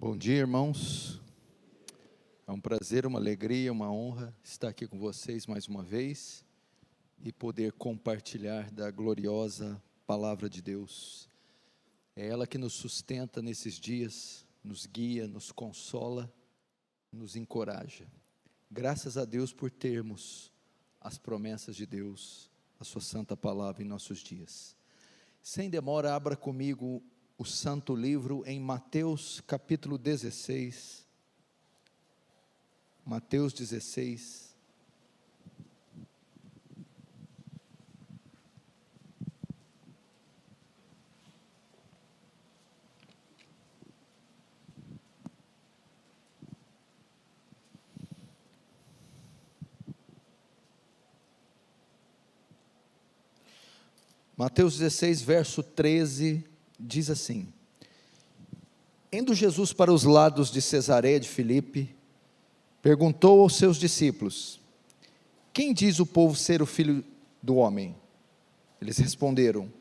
Bom dia, irmãos. É um prazer, uma alegria, uma honra estar aqui com vocês mais uma vez e poder compartilhar da gloriosa palavra de Deus. É ela que nos sustenta nesses dias, nos guia, nos consola, nos encoraja. Graças a Deus por termos as promessas de Deus, a sua santa palavra em nossos dias. Sem demora, abra comigo o santo livro em Mateus capítulo 16, Mateus 16, Mateus 16, verso 13, diz assim: Indo Jesus para os lados de Cesareia de Filipe, perguntou aos seus discípulos: Quem diz o povo ser o filho do homem? Eles responderam: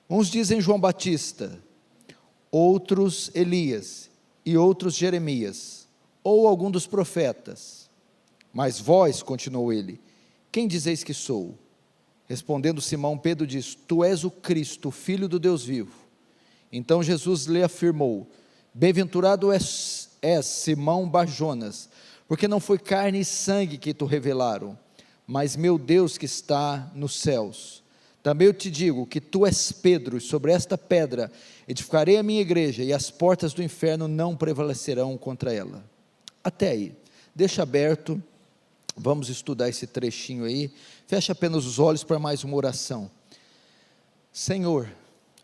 Uns dizem João Batista, outros Elias, e outros Jeremias, ou algum dos profetas. Mas vós, continuou ele, quem dizeis que sou? Respondendo Simão, Pedro disse: Tu és o Cristo, o Filho do Deus vivo. Então Jesus lhe afirmou: Bem-aventurado és Simão Bar-Jonas, porque não foi carne e sangue que te revelaram, mas meu Deus que está nos céus. Também eu te digo que tu és Pedro, e sobre esta pedra edificarei a minha igreja, e as portas do inferno não prevalecerão contra ela. Até aí, deixa aberto, vamos estudar esse trechinho aí. Fecha apenas os olhos para mais uma oração. Senhor,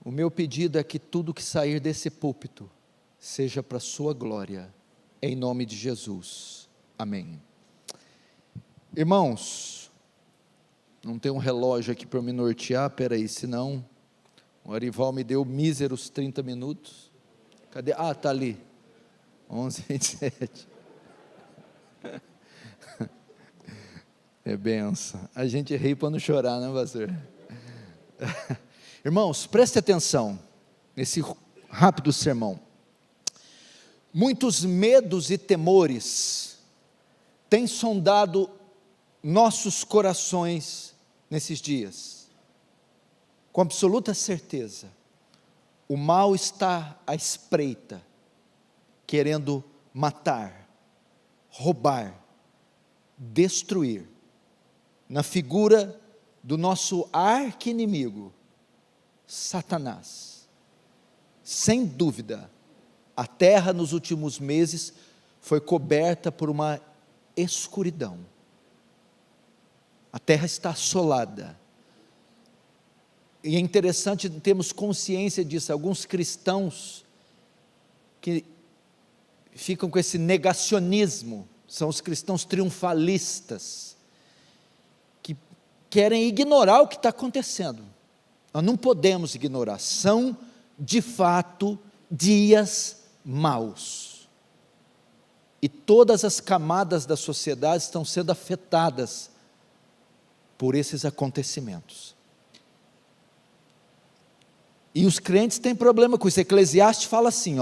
o meu pedido é que tudo que sair desse púlpito seja para a sua glória, em nome de Jesus, amém. Irmãos, não tem um relógio aqui para me nortear, peraí, senão o Arival me deu míseros 30 minutos, cadê? Ah, está ali, 11h27, é benção, a gente ri para não chorar, né, pastor? Irmãos, preste atenção, nesse rápido sermão. Muitos medos e temores têm sondado nossos corações nesses dias. Com absoluta certeza, o mal está à espreita, querendo matar, roubar, destruir, na figura do nosso arqui-inimigo, Satanás. Sem dúvida, a terra nos últimos meses foi coberta por uma escuridão. A terra está assolada. E é interessante termos consciência disso. Alguns cristãos que ficam com esse negacionismo, são os cristãos triunfalistas, que querem ignorar o que está acontecendo. Nós não podemos ignorar. São, de fato, dias maus, e todas as camadas da sociedade estão sendo afetadas por esses acontecimentos, e os crentes têm problema com isso. Eclesiastes fala assim,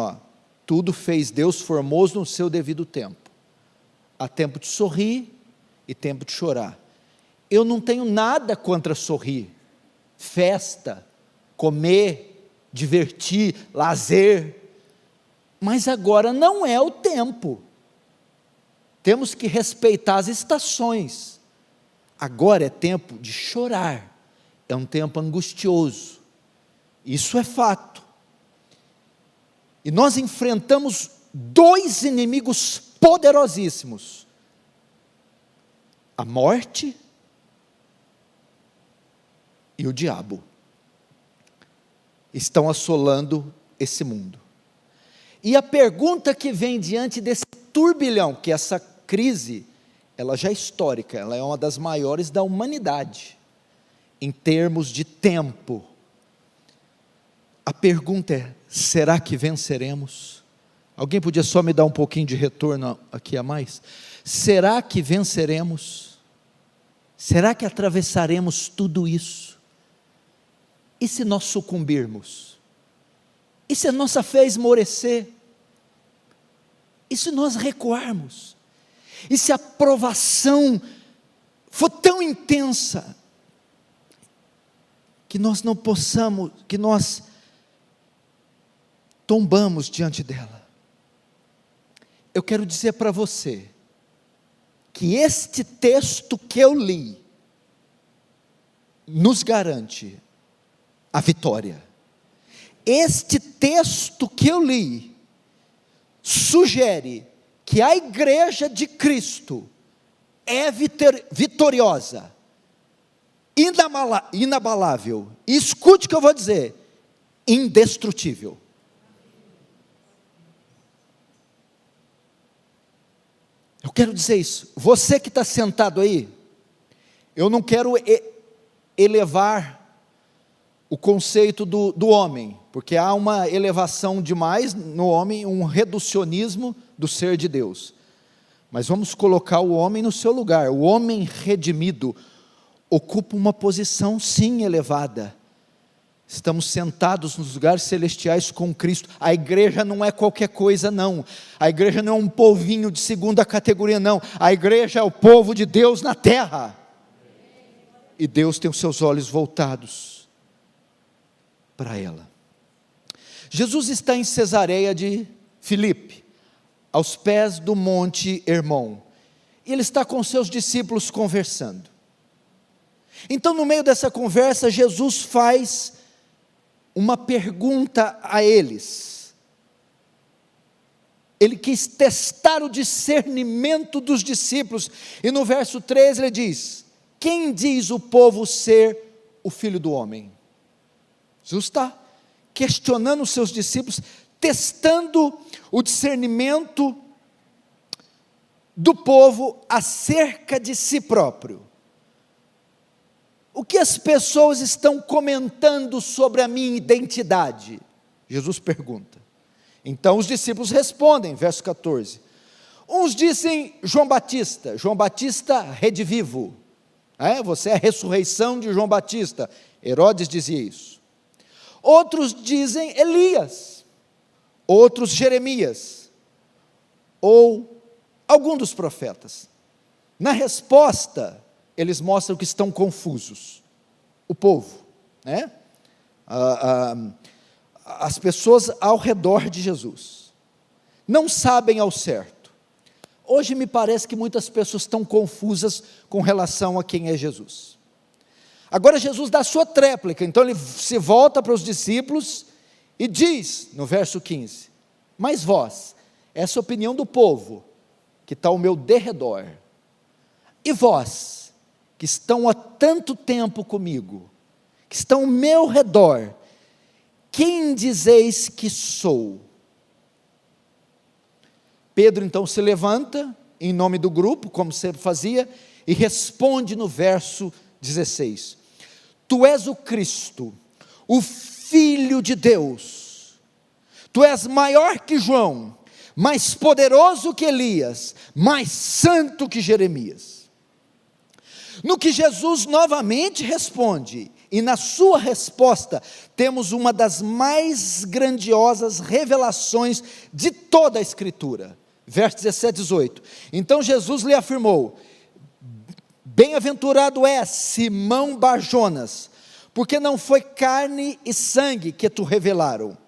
tudo fez Deus formoso no seu devido tempo, há tempo de sorrir e tempo de chorar. Eu não tenho nada contra sorrir, festa, comer, divertir, lazer, mas agora não é o tempo. Temos que respeitar as estações. Agora é tempo de chorar, é um tempo angustioso, isso é fato. E nós enfrentamos dois inimigos poderosíssimos: a morte e o diabo. Estão assolando esse mundo. E a pergunta que vem diante desse turbilhão, que essa crise, ela já é histórica, ela é uma das maiores da humanidade, em termos de tempo. A pergunta é: será que venceremos? Alguém podia só me dar um pouquinho de retorno aqui a mais? Será que venceremos? Será que atravessaremos tudo isso? E se nós sucumbirmos? E se a nossa fé esmorecer? E se nós recuarmos? E se a provação for tão intensa, que nós não possamos, que nós tombamos diante dela? Eu quero dizer para você, que este texto que eu li, nos garante a vitória. Este texto que eu li, sugere que a igreja de Cristo é vitoriosa, inabalável, e escute o que eu vou dizer, indestrutível. Eu quero dizer isso, você que está sentado aí, eu não quero elevar o conceito do homem, porque há uma elevação demais no homem, um reducionismo do ser de Deus, mas vamos colocar o homem no seu lugar. O homem redimido ocupa uma posição sim elevada, estamos sentados nos lugares celestiais com Cristo. A igreja não é qualquer coisa não, a igreja não é um povinho de segunda categoria não, a igreja é o povo de Deus na terra, e Deus tem os seus olhos voltados para ela. Jesus está em Cesareia de Filipe, aos pés do Monte Hermon, e ele está com seus discípulos conversando. Então, no meio dessa conversa, Jesus faz uma pergunta a eles. Ele quis testar o discernimento dos discípulos, e no verso 13 ele diz: quem diz o povo ser o Filho do Homem? Jesus está questionando os seus discípulos, testando o discernimento do povo acerca de si próprio. O que as pessoas estão comentando sobre a minha identidade? Jesus pergunta. Então os discípulos respondem, verso 14. Uns dizem João Batista redivivo. Você é a ressurreição de João Batista. Herodes dizia isso. Outros dizem Elias, outros Jeremias, ou algum dos profetas. Na resposta, eles mostram que estão confusos, o povo, as pessoas ao redor de Jesus, não sabem ao certo. Hoje me parece que muitas pessoas estão confusas com relação a quem é Jesus. Agora Jesus dá a sua tréplica, então ele se volta para os discípulos e diz, no verso 15, mas vós, essa é a opinião do povo, que está ao meu derredor, e vós, que estão há tanto tempo comigo, que estão ao meu redor, quem dizeis que sou? Pedro então se levanta, em nome do grupo, como sempre fazia, e responde no verso 16, tu és o Cristo, o Filho de Deus, tu és maior que João, mais poderoso que Elias, mais santo que Jeremias. No que Jesus novamente responde, e na sua resposta, temos uma das mais grandiosas revelações de toda a Escritura, verso 17 e 18, então Jesus lhe afirmou, bem-aventurado és, Simão Bar-Jonas, porque não foi carne e sangue que te revelaram,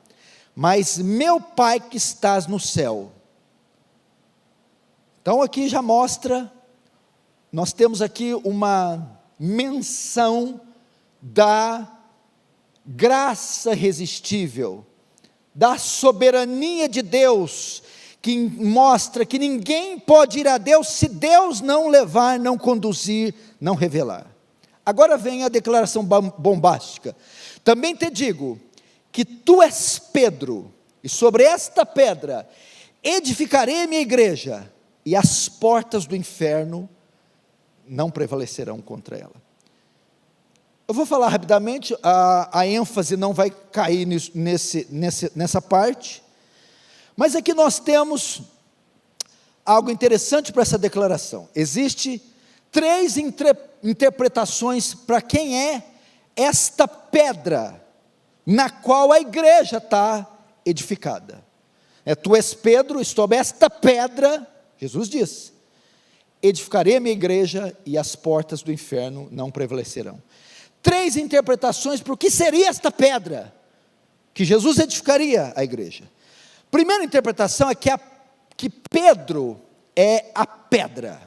mas meu Pai que estás no céu. Então aqui já mostra, nós temos aqui uma menção da graça irresistível, da soberania de Deus, que mostra que ninguém pode ir a Deus se Deus não levar, não conduzir, não revelar. Agora vem a declaração bombástica, também te digo, que tu és Pedro, e sobre esta pedra, edificarei a minha igreja, e as portas do inferno não prevalecerão contra ela. Eu vou falar rapidamente, a ênfase não vai cair nessa parte, mas aqui nós temos algo interessante para essa declaração. Existe 3 interpretações para quem é esta pedra, na qual a igreja está edificada. Tu és Pedro, e sobre esta pedra, Jesus diz, edificarei a minha igreja e as portas do inferno não prevalecerão. 3 interpretações para o que seria esta pedra, que Jesus edificaria a igreja. Primeira interpretação é que Pedro é a pedra.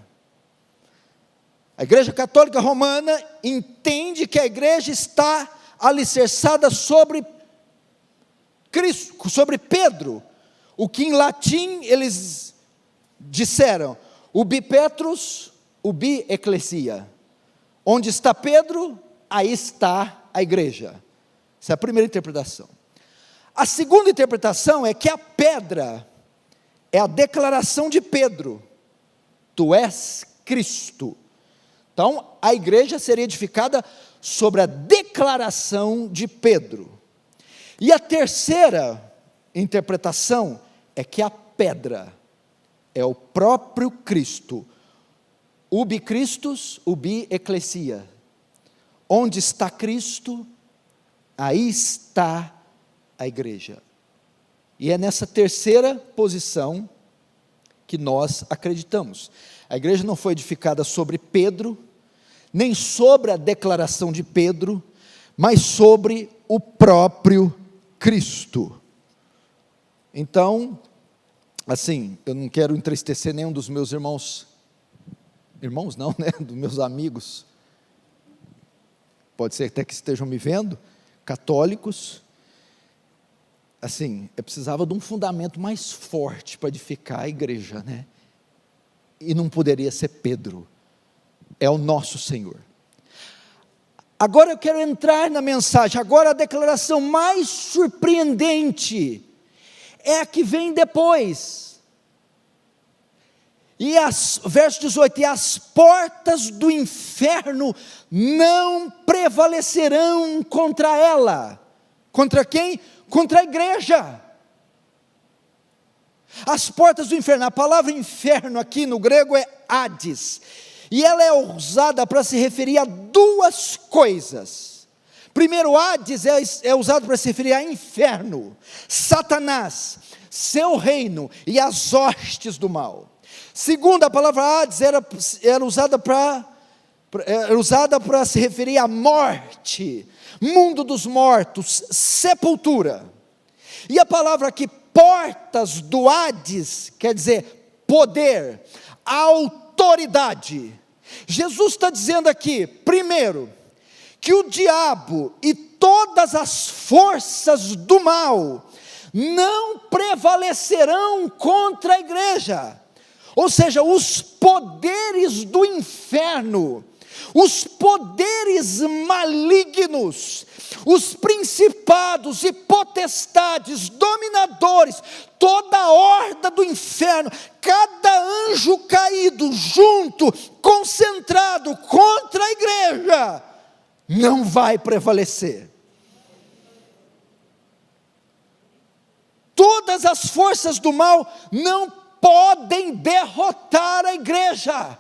A Igreja Católica Romana entende que a igreja está alicerçada sobre Cristo, sobre Pedro, o que em latim eles disseram, ubi Petrus, ubi ecclesia. Onde está Pedro, aí está a igreja. Essa é a primeira interpretação. A segunda interpretação é que a pedra é a declaração de Pedro, tu és Cristo. Então, a igreja seria edificada sobre a declaração de Pedro. E a terceira interpretação é que a pedra é o próprio Cristo. Ubi Christus, ubi ecclesia. Onde está Cristo, aí está a igreja. E é nessa terceira posição que nós acreditamos. A igreja não foi edificada sobre Pedro, nem sobre a declaração de Pedro, mas sobre o próprio Cristo. Então, assim, eu não quero entristecer nenhum dos meus irmãos não, né, dos meus amigos, pode ser até que estejam me vendo, católicos. Assim, eu precisava de um fundamento mais forte para edificar a igreja, né? E não poderia ser Pedro, é o nosso Senhor. Agora eu quero entrar na mensagem. Agora a declaração mais surpreendente é a que vem depois. Verso 18, e as portas do inferno não prevalecerão contra ela. Contra quem? Contra a igreja. As portas do inferno, a palavra inferno aqui no grego é Hades, e ela é usada para se referir a 2 coisas. Primeiro, Hades é usado para se referir a inferno, Satanás, seu reino e as hostes do mal. Segundo, a palavra Hades era usada para se referir à morte, mundo dos mortos, sepultura. E a palavra aqui, portas do Hades, quer dizer poder, autoridade. Jesus está dizendo aqui, primeiro, que o diabo e todas as forças do mal não prevalecerão contra a igreja. Ou seja, os poderes do inferno, os poderes malignos, os principados e potestades, dominadores, toda a horda do inferno, cada anjo caído junto, concentrado contra a igreja, não vai prevalecer. Todas as forças do mal não podem derrotar a igreja.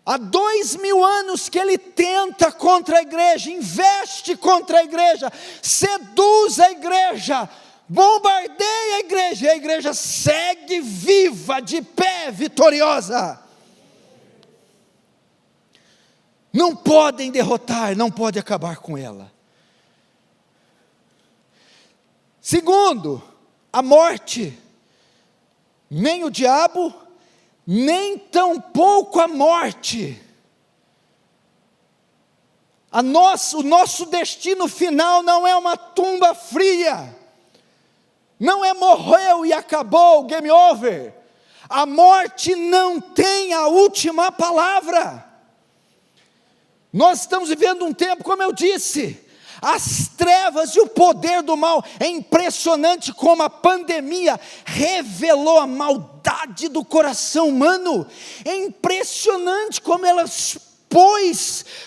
Há 2000 anos que ele tenta contra a igreja, investe contra a igreja, seduz a igreja, bombardeia a igreja, e a igreja segue viva, de pé, vitoriosa. Não podem derrotar, não podem acabar com ela. Segundo, a morte, nem o diabo, nem tampouco a morte. O nosso destino final não é uma tumba fria, não é morreu e acabou, game over. A morte não tem a última palavra. Nós estamos vivendo um tempo, como eu disse, as trevas e o poder do mal. É impressionante como a pandemia revelou a maldade do coração humano. É impressionante como ela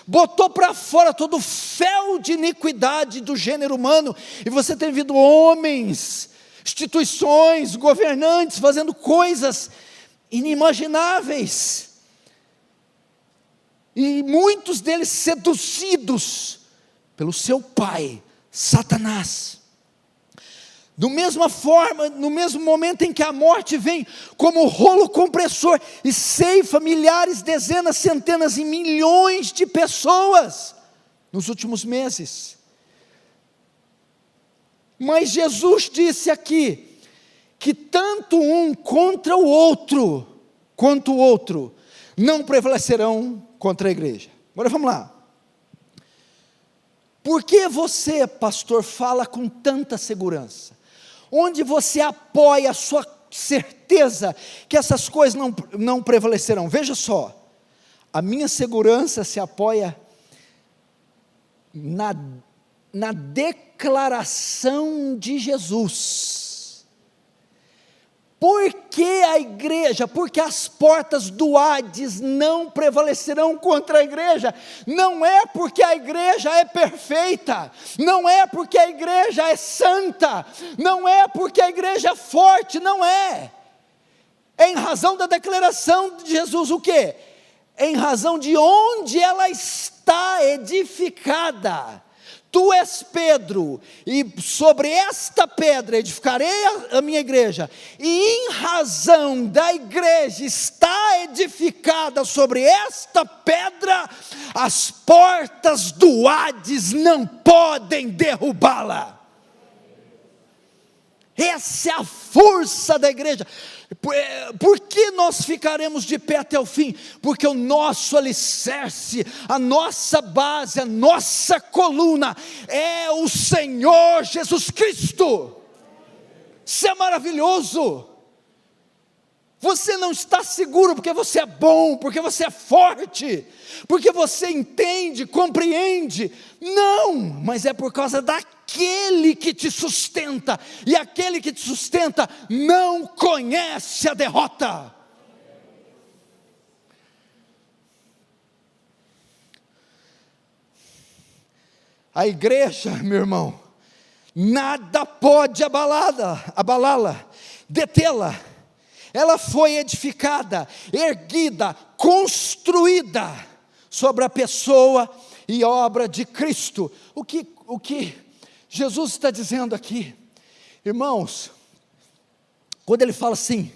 botou para fora todo o fel de iniquidade do gênero humano. E você tem visto homens, instituições, governantes fazendo coisas inimagináveis. E muitos deles seduzidos pelo seu pai, Satanás. Da mesma forma, no mesmo momento em que a morte vem como rolo compressor e ceifa milhares, dezenas, centenas e milhões de pessoas nos últimos meses. Mas Jesus disse aqui que tanto um contra o outro, quanto o outro, não prevalecerão contra a igreja. Agora vamos lá. Por que você, pastor, fala com tanta segurança? Onde você apoia a sua certeza que essas coisas não prevalecerão? Veja só, a minha segurança se apoia na declaração de Jesus. Por que a igreja? Porque as portas do Hades não prevalecerão contra a igreja. Não é porque a igreja é perfeita, não é porque a igreja é santa, não é porque a igreja é forte, não é. É em razão da declaração de Jesus, o quê? É em razão de onde ela está edificada. Tu és Pedro, e sobre esta pedra edificarei a minha igreja, e em razão da igreja está edificada sobre esta pedra, as portas do Hades não podem derrubá-la. Essa é a força da igreja. Por que nós ficaremos de pé até o fim? Porque o nosso alicerce, a nossa base, a nossa coluna é o Senhor Jesus Cristo. Isso é maravilhoso. Você não está seguro porque você é bom, porque você é forte, porque você entende, compreende. Não, mas é por causa daquele que te sustenta, e aquele que te sustenta não conhece a derrota. A igreja, meu irmão, nada pode abalá-la, detê-la. Ela foi edificada, erguida, construída sobre a pessoa e obra de Cristo. O que Jesus está dizendo aqui, irmãos, quando ele fala assim,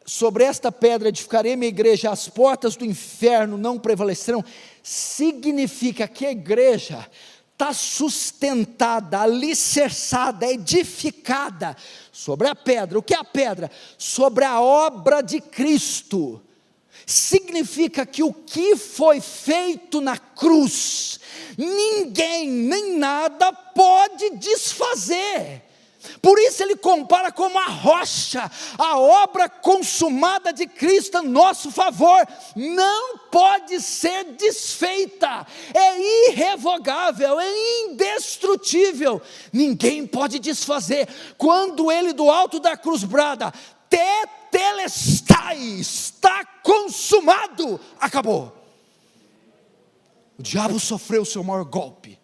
sobre esta pedra edificarei minha igreja, as portas do inferno não prevalecerão, significa que a igreja está sustentada, alicerçada, edificada sobre a pedra. O que é a pedra? Sobre a obra de Cristo. Significa que o que foi feito na cruz, ninguém nem nada pode desfazer. Por isso ele compara como a rocha, a obra consumada de Cristo a nosso favor, não pode ser desfeita, é irrevogável, é indestrutível, ninguém pode desfazer. Quando ele do alto da cruz brada, tetelestai, está consumado, acabou. O diabo sofreu o seu maior golpe.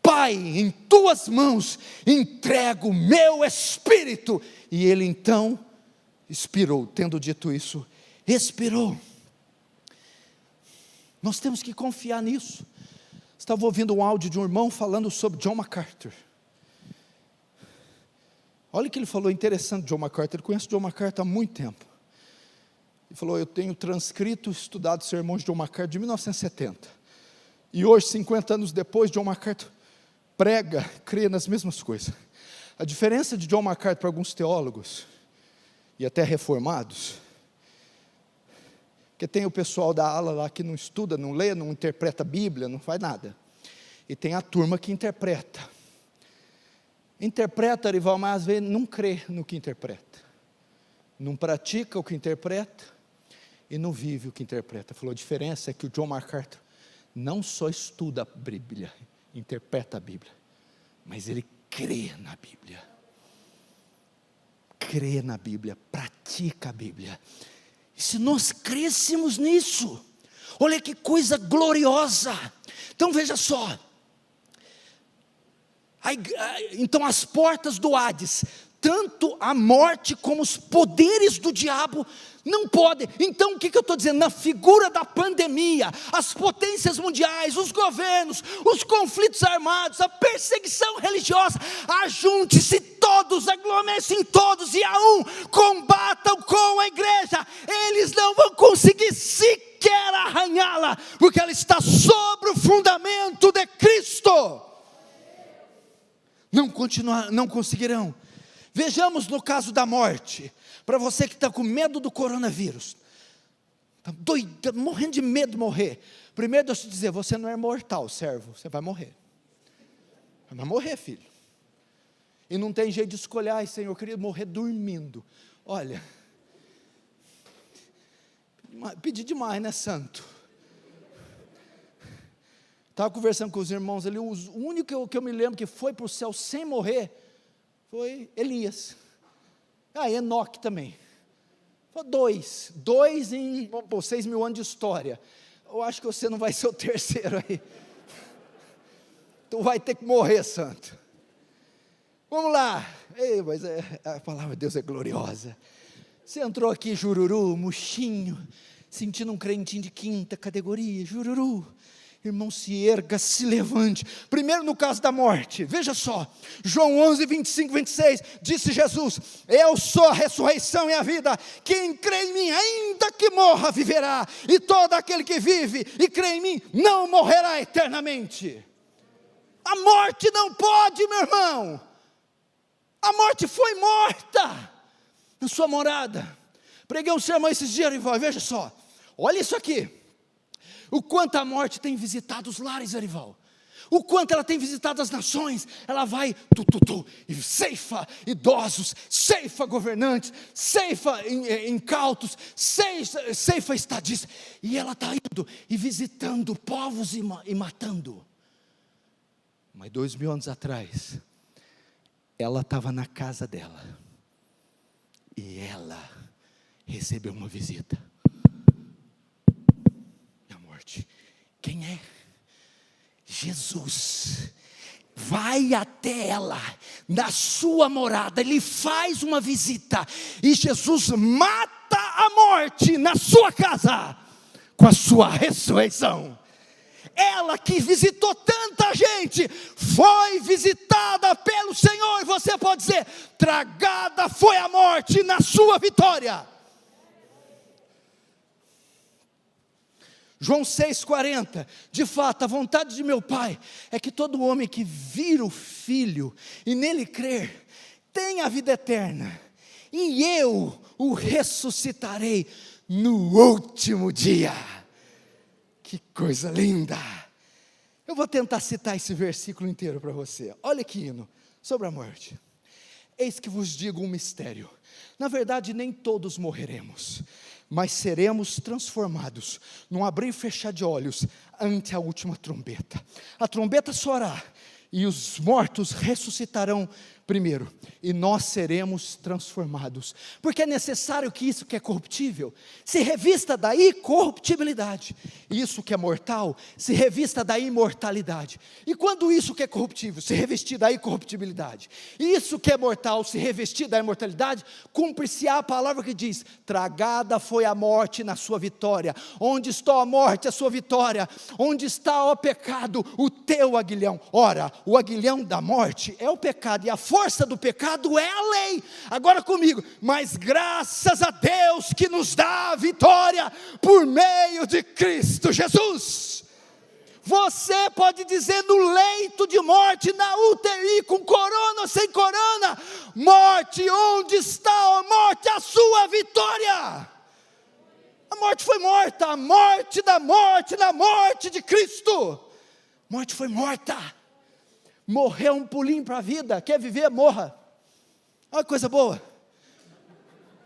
Pai, em tuas mãos entrego o meu espírito. E ele então expirou. Tendo dito isso, expirou. Nós temos que confiar nisso. Estava ouvindo um áudio de um irmão falando sobre John MacArthur. Olha o que ele falou interessante de John MacArthur. Ele conhece John MacArthur há muito tempo. Ele falou, eu tenho transcrito, estudado sermões de John MacArthur de 1970. E hoje, 50 anos depois, John MacArthur prega, crê nas mesmas coisas. A diferença de John MacArthur para alguns teólogos, e até reformados, que tem o pessoal da ala lá que não estuda, não lê, não interpreta a Bíblia, não faz nada. E tem a turma que interpreta. Interpreta, Arival, mas às vezes não crê no que interpreta. Não pratica o que interpreta e não vive o que interpreta. Falou, a diferença é que o John MacArthur não só estuda a Bíblia, interpreta a Bíblia, mas ele crê na Bíblia. Crê na Bíblia, pratica a Bíblia. E se nós crescemos nisso, olha que coisa gloriosa. Então veja só, então as portas do Hades, tanto a morte como os poderes do diabo não podem. Então o que eu estou dizendo? Na figura da pandemia, as potências mundiais, os governos, os conflitos armados, a perseguição religiosa, ajunte-se todos, aglomerem-se todos e a um, combatam com a igreja, eles não vão conseguir sequer arranhá-la, porque ela está sobre o fundamento de Cristo. Não conseguirão. Vejamos no caso da morte, para você que está com medo do coronavírus, está doido, morrendo de medo de morrer. Primeiro deixa eu te dizer, você não é mortal, servo, você vai morrer. Vai morrer, filho. E não tem jeito de escolher, ai Senhor, eu queria morrer dormindo. Olha, pedi demais, né, santo? Estava conversando com os irmãos ali, o único que eu me lembro que foi para o céu sem morrer, foi Elias. Enoque também. Foi dois em 6.000 anos de história. Eu acho que você não vai ser o terceiro aí. Tu vai ter que morrer, santo. Vamos lá. Ei, mas a palavra de Deus é gloriosa. Você entrou aqui, jururu, murchinho, sentindo um crentinho de quinta categoria, jururu. Irmão, se erga, se levante. Primeiro no caso da morte, veja só, João 11, 25, 26, disse Jesus, eu sou a ressurreição e a vida, quem crê em mim, ainda que morra, viverá, e todo aquele que vive e crê em mim, não morrerá eternamente. A morte não pode, meu irmão, a morte foi morta, na sua morada. Preguei um sermão esses dias, Arival, veja só, olha isso aqui. O quanto a morte tem visitado os lares, Arival. O quanto ela tem visitado as nações. Ela vai, e ceifa idosos, ceifa governantes, ceifa incautos, ceifa estadistas. E ela está indo e visitando povos e matando. Mas 2.000 anos atrás, ela estava na casa dela. E ela recebeu uma visita. Quem é? Jesus. Vai até ela, na sua morada, ele faz uma visita, e Jesus mata a morte na sua casa, com a sua ressurreição. Ela que visitou tanta gente, foi visitada pelo Senhor, e você pode dizer, tragada foi a morte na sua vitória. João 6,40, de fato, a vontade de meu Pai é que todo homem que vir o Filho e nele crer, tenha a vida eterna, e eu o ressuscitarei no último dia. Que coisa linda! Eu vou tentar citar esse versículo inteiro para você. Olha que hino, sobre a morte. Eis que vos digo um mistério, na verdade nem todos morreremos, mas seremos transformados num abrir e fechar de olhos ante a última trombeta. A trombeta soará e os mortos ressuscitarão primeiro, e nós seremos transformados, porque é necessário que isso que é corruptível se revista da incorruptibilidade, isso que é mortal se revista da imortalidade, e quando isso que é corruptível se revestir da incorruptibilidade, isso que é mortal se revestir da imortalidade, cumpre-se-á a palavra que diz, tragada foi a morte na sua vitória. Onde está a morte, a sua vitória? Onde está, ó pecado, o teu aguilhão? Ora, o aguilhão da morte é o pecado, e a força do pecado é a lei. Agora comigo, mas graças a Deus que nos dá a vitória por meio de Cristo Jesus. Você pode dizer no leito de morte, na UTI, com corona ou sem corona, morte, onde está a morte, a sua vitória? A morte foi morta, a morte da morte, na morte de Cristo. Morte foi morta. Morreu um pulinho para a vida. Quer viver, morra. Olha que coisa boa.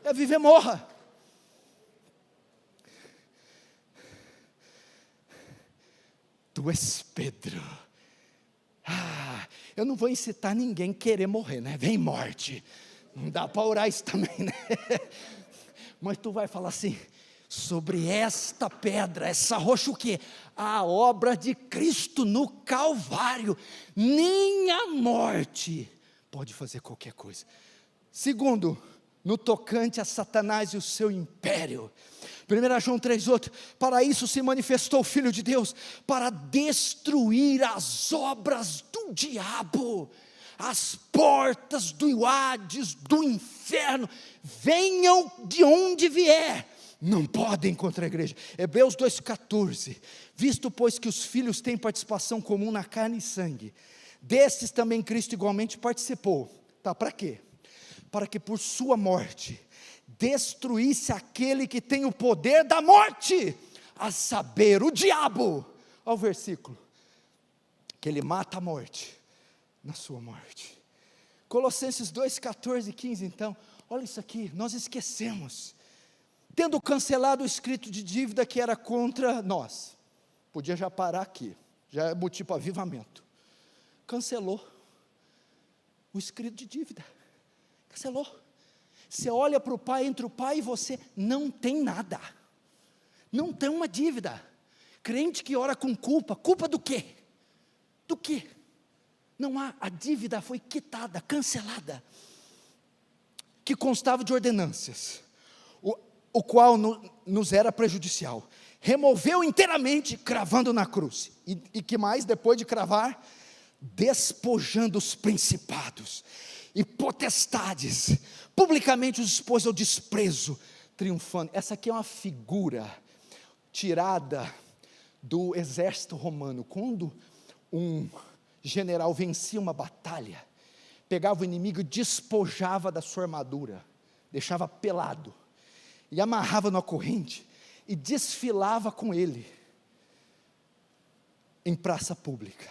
Quer viver, morra. Tu és Pedro. Eu não vou incitar ninguém a querer morrer, né? Vem morte. Não dá para orar isso também, né? Mas tu vai falar assim, sobre esta pedra, essa rocha, o quê? A obra de Cristo no Calvário. Nem a morte pode fazer qualquer coisa. Segundo, no tocante a Satanás e o seu império. 1 João 3,8, para isso se manifestou o Filho de Deus, para destruir as obras do diabo, as portas do Hades, do inferno, venham de onde vier, não podem contra a igreja. Hebreus 2,14, visto pois que os filhos têm participação comum na carne e sangue, destes também Cristo igualmente participou, tá, para quê? Para que por sua morte, destruísse aquele que tem o poder da morte, a saber, o diabo. Olha o versículo, que ele mata a morte, na sua morte. Colossenses 2, 14 e 15, então, olha isso aqui, nós esquecemos, tendo cancelado o escrito de dívida que era contra nós, podia já parar aqui, já é motivo para avivamento, cancelou o escrito de dívida, cancelou. Você olha para o pai, entre o pai e você, não tem nada, não tem uma dívida. Crente que ora com culpa, culpa do quê? Do quê? Não há, a dívida foi quitada, cancelada, que constava de ordenanças, o qual nos era prejudicial, removeu inteiramente, cravando na cruz, e que mais, depois de cravar, despojando os principados e potestades, publicamente os expôs ao desprezo, triunfando. Essa aqui é uma figura tirada do exército romano, quando um general vencia uma batalha, pegava o inimigo e despojava da sua armadura, deixava pelado, e amarrava numa corrente, e desfilava com ele, em praça pública.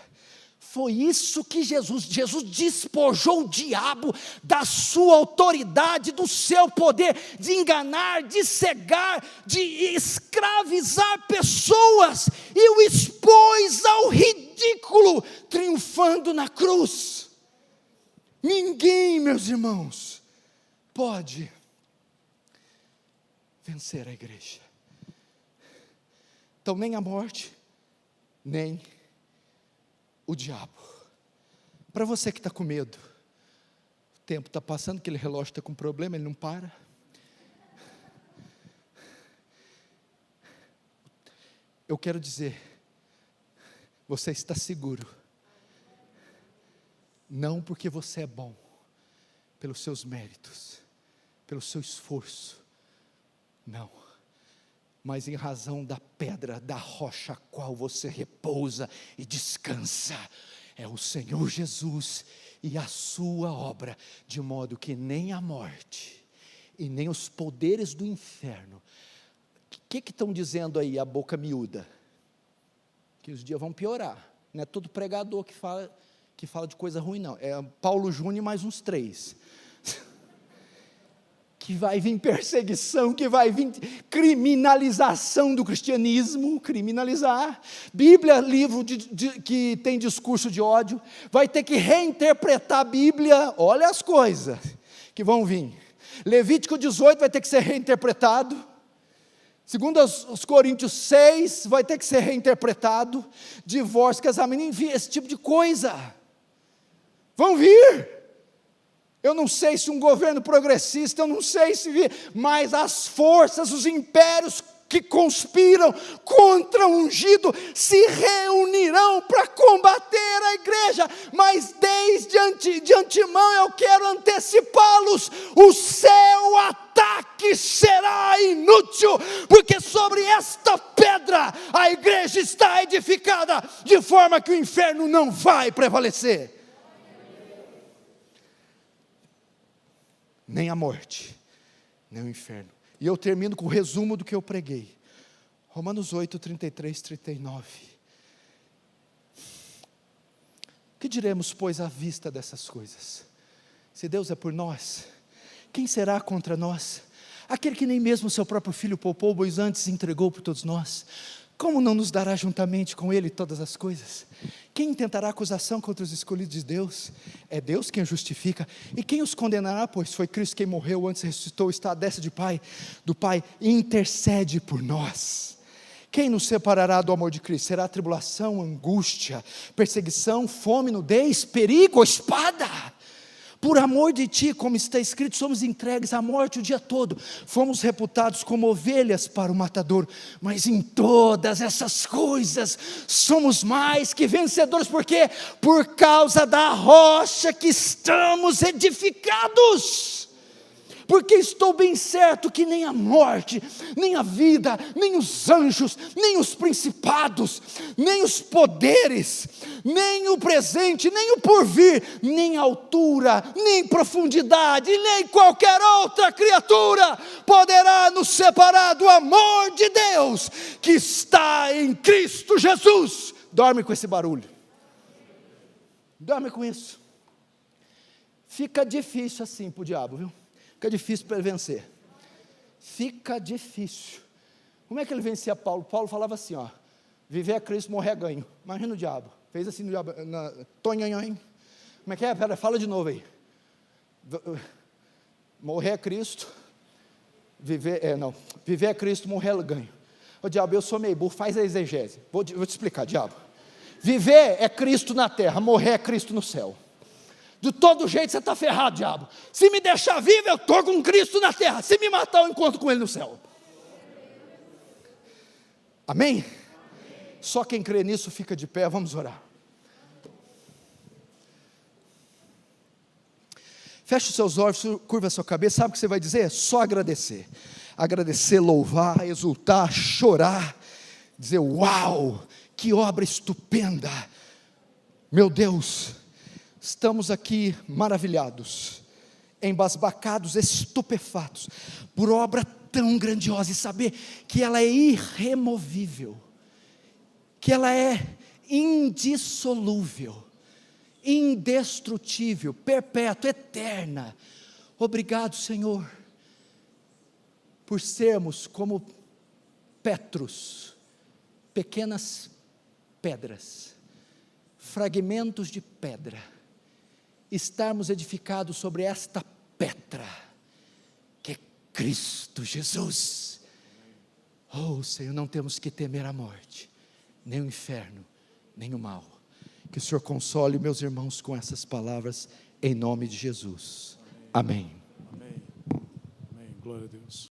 Foi isso que Jesus despojou o diabo da sua autoridade, do seu poder, de enganar, de cegar, de escravizar pessoas, e o expôs ao ridículo, triunfando na cruz. Ninguém, meus irmãos, pode vencer a igreja. Então nem a morte, nem o diabo. Para você que está com medo, o tempo está passando, aquele relógio está com problema, ele não para. Eu quero dizer, você está seguro, não porque você é bom, pelos seus méritos, pelo seu esforço, não, mas em razão da pedra, da rocha a qual você repousa e descansa, é o Senhor Jesus e a sua obra, de modo que nem a morte, e nem os poderes do inferno. O que estão dizendo aí, a boca miúda? Que os dias vão piorar, não é todo pregador que fala de coisa ruim não, é Paulo Júnior e mais uns 3, que vai vir perseguição, que vai vir criminalização do cristianismo, criminalizar, Bíblia, livro que tem discurso de ódio, vai ter que reinterpretar a Bíblia, olha as coisas que vão vir, Levítico 18 vai ter que ser reinterpretado, segundo os Coríntios 6, vai ter que ser reinterpretado, divórcio, casamento, enfim, esse tipo de coisa, vão vir. Eu não sei se um governo progressista, eu não sei se mas as forças, os impérios que conspiram contra o ungido, se reunirão para combater a igreja, mas de antemão eu quero antecipá-los, o seu ataque será inútil, porque sobre esta pedra a igreja está edificada, de forma que o inferno não vai prevalecer. Nem a morte, nem o inferno. E eu termino com o resumo do que eu preguei. Romanos 8, 33, 39. Que diremos, pois, à vista dessas coisas? Se Deus é por nós, quem será contra nós? Aquele que nem mesmo seu próprio filho poupou, pois antes entregou por todos nós, como não nos dará juntamente com ele todas as coisas? Quem intentará acusação contra os escolhidos de Deus? É Deus quem os justifica. E quem os condenará? Pois foi Cristo quem morreu, antes ressuscitou, está à destra do Pai, e intercede por nós. Quem nos separará do amor de Cristo? Será tribulação, angústia, perseguição, fome, nudez, perigo ou espada? Por amor de ti, como está escrito, somos entregues à morte o dia todo. Fomos reputados como ovelhas para o matador. Mas em todas essas coisas, somos mais que vencedores. Por quê? Por causa da rocha que estamos edificados. Porque estou bem certo que nem a morte, nem a vida, nem os anjos, nem os principados, nem os poderes, nem o presente, nem o porvir, nem a altura, nem profundidade, nem qualquer outra criatura poderá nos separar do amor de Deus que está em Cristo Jesus. Dorme com esse barulho. Dorme com isso. Fica difícil assim para o diabo, viu? Fica difícil para ele vencer. Fica difícil. Como é que ele vencia Paulo? Paulo falava assim, ó: viver é Cristo, morrer é ganho. Imagina o diabo. Fez assim no diabo. Tonhonhon. Como é que é? Pera, fala de novo aí. Morrer é Cristo. Viver é Cristo, morrer é ganho. Ô diabo, eu sou meio burro, faz a exegese. Vou te explicar, diabo. Viver é Cristo na terra, morrer é Cristo no céu. De todo jeito você está ferrado, diabo. Se me deixar vivo, eu estou com Cristo na terra. Se me matar, eu encontro com Ele no céu. Amém? Amém? Só quem crê nisso fica de pé, vamos orar. Feche os seus olhos, curva a sua cabeça. Sabe o que você vai dizer? Só agradecer. Agradecer, louvar, exultar, chorar. Dizer, uau, que obra estupenda. Meu Deus, estamos aqui maravilhados, embasbacados, estupefatos, por obra tão grandiosa, e saber que ela é irremovível, que ela é indissolúvel, indestrutível, perpétua, eterna. Obrigado, Senhor, por sermos como Petros, pequenas pedras, fragmentos de pedra, estarmos edificados sobre esta pedra, que é Cristo Jesus. Oh Senhor, não temos que temer a morte, nem o inferno, nem o mal. Que o Senhor console meus irmãos com essas palavras, em nome de Jesus. Amém. Amém. Amém. Glória a Deus.